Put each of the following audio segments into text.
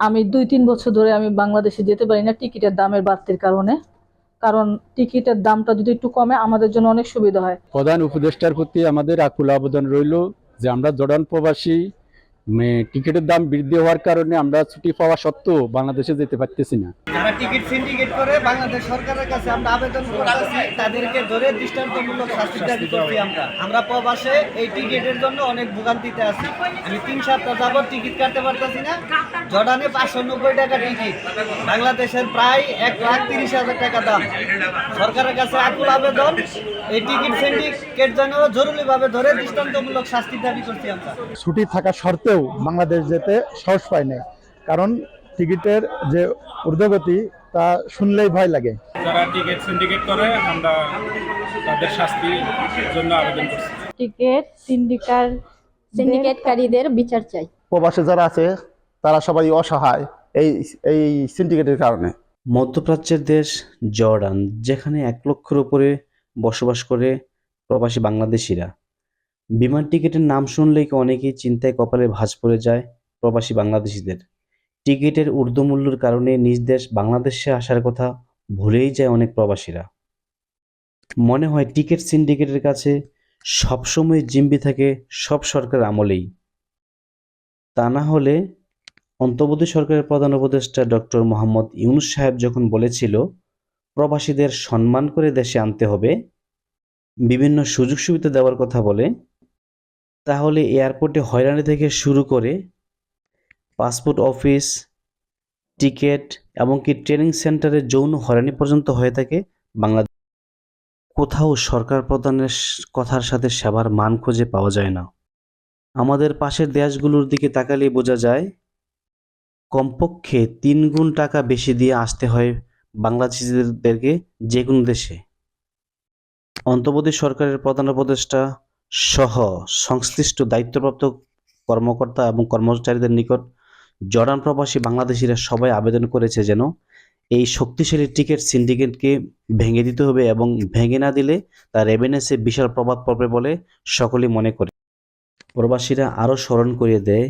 আমি 2-3 বছর ধরে আমি বাংলাদেশে যেতে পারি না টিকিটের দামের বাড়তির কারণে। কারণ টিকিটের দামটা যদি একটু কমে আমাদের জন্য অনেক সুবিধা হয়। প্রধান উপদেষ্টার প্রতি আমাদের আকুল আবেদন রইল যে আমরা জর্ডান প্রবাসী টিকিটের দাম বৃদ্ধি হওয়ার কারণে আমরা ছুটি পাওয়া সত্ত্বেও বাংলাদেশে যেতে পারতেছি না। যারা টিকিট সিন্ডিকেট করে বাংলাদেশ সরকারের কাছে আমরা আবেদন করতেছি তাদেরকে ধরে দৃষ্টান্তমূলক শাস্তি দাবি করছি। আমরা প্রবাসে এই টিকিটের জন্য অনেক ভোগান্তিতে আছি। আমি 3 সপ্তাহ যাবত টিকিট কাটতে পারতেছি না। জর্ডানে 590 টাকা টিকিট, বাংলাদেশের প্রায় 1,30,000 টাকা দাম। সরকারের কাছে আকুল আবেদন, এই টিকিট সিন্ডিকেট যেন জরুরিভাবে ধরে দৃষ্টান্তমূলক শাস্তি দাবি করছি আমরা। ছুটি থাকা সত্ত্বেও বাংলাদেশ যেতে সাহস পায় না, কারণ টিকিটের যে ঊর্ধ্বগতি তা শুনলেই ভয় লাগে। যারা টিকিট সিন্ডিকেট করে আমরা তাদের শাস্তির জন্য আবেদন করছি। টিকিট সিন্ডিকেটকারীদের বিচার চাই। প্রবাসে যারা আছে তারা সবাই অসহায় এই এই সিন্ডিকেটের কারণে। মধ্যপ্রাচ্যের দেশ জর্ডান, যেখানে 1 লক্ষের উপরে বসবাস করে প্রবাসী বাংলাদেশিরা। বিমান টিকিটের নাম শুনলেই অনেকেই চিন্তায় কপালে ভাঁজ পড়ে যায় প্রবাসী বাংলাদেশিদের। টিকিটের ঊর্ধ্বমূল্যের কারণে নিজ দেশ বাংলাদেশে আসার কথা ভুলেই যায় অনেক প্রবাসীরা। মনে হয় টিকিট সিন্ডিকেটের কাছে সবসময় জিম্মি থাকে সব সরকার আমলেই। তা না হলে অন্তর্বর্তী সরকারের প্রধান উপদেষ্টা ডক্টর মোহাম্মদ ইউনূস সাহেব যখন বলেছিল প্রবাসীদের সম্মান করে দেশে আনতে হবে, বিভিন্ন সুযোগ সুবিধা দেওয়ার কথা বলে, তাহলে এয়ারপোর্টে হয়রানি থেকে শুরু করে পাসপোর্ট অফিস, টিকিট এমনকি ট্রেনিং সেন্টারে যৌন হয়রানি পর্যন্ত হয়ে থাকে বাংলাদেশ। কোথাও সরকার প্রধানের কথার সাথে সেবার মান খুঁজে পাওয়া যায় না। আমাদের পাশের দেশগুলোর দিকে তাকালেই বোঝা যায় কমপক্ষে 3 গুণ টাকা বেশি দিয়ে আসতে হয় বাংলাদেশিদেরকে যে কোনো দেশে। অন্তর্বর্তী সরকারের প্রধান উপদেষ্টা সহ সংশ্লিষ্ট দায়িত্বপ্রাপ্ত কর্মকর্তা এবং কর্মচারীদের নিকট জর্ডান প্রবাসী বাংলাদেশিরা সবাই আবেদন করেছে যেন এই শক্তিশালী টিকিট সিন্ডিকেটকে ভেঙে দিতে হবে, এবং ভেঙে না দিলে তা রেভিনিউয়ে বিশাল প্রভাব পড়বে বলে সকলেই মনে করে। প্রবাসীরা আরও স্মরণ করিয়ে দেয়,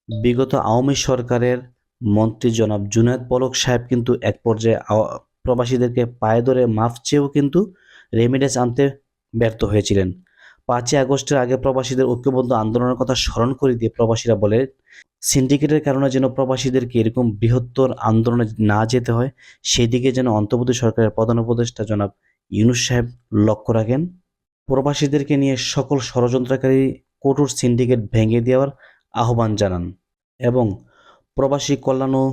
বিগত আওয়ামী সরকারের মন্ত্রী জনাব জুনায়েদ পলক সাহেব কিন্তু এক পর্যায়ে প্রবাসীদেরকে পায়ে ধরে মাফ চেয়েও কিন্তু রেমিডেন্স আনতে ব্যর্থ হয়েছিলেন। 5ই আগস্টের আগে প্রবাসীদের ঐক্যবদ্ধ আন্দোলনের কথা স্মরণ করে দিয়ে প্রবাসীরা বলে সিন্ডিকেটের কারণে যেন প্রবাসীদেরকে এরকম বৃহত্তর আন্দোলনে না যেতে হয়, সেদিকে যেন অন্তর্বর্তী সরকারের প্রধান উপদেষ্টা জনাব ইউনূস সাহেব লক্ষ্য রাখেন। প্রবাসীদেরকে নিয়ে সকল ষড়যন্ত্রকারী কঠোর সিন্ডিকেট ভেঙে দেওয়ার আহ্বান জানান এবং প্রবাসী কল্যাণ ও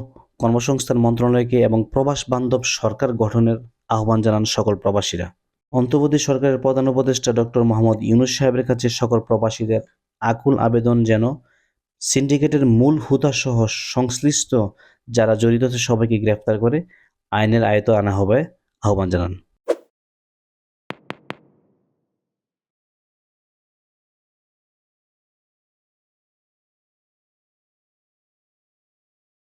কর্মসংস্থান মন্ত্রণালয়কে এবং প্রবাস বান্ধব সরকার গঠনের আহ্বান জানান সকল প্রবাসীরা। অন্তর্বর্তী সরকারের প্রধান উপদেষ্টা ডক্টর মোহাম্মদ ইউনূস সাহেবের কাছে সকল প্রবাসীদের আকুল আবেদন যেন সিন্ডিকেটের মূল হুতাসহ সংশ্লিষ্ট যারা জড়িত আছে সবাইকে গ্রেফতার করে আইনের আয়ত্তে আনা হবে আহ্বান জানান।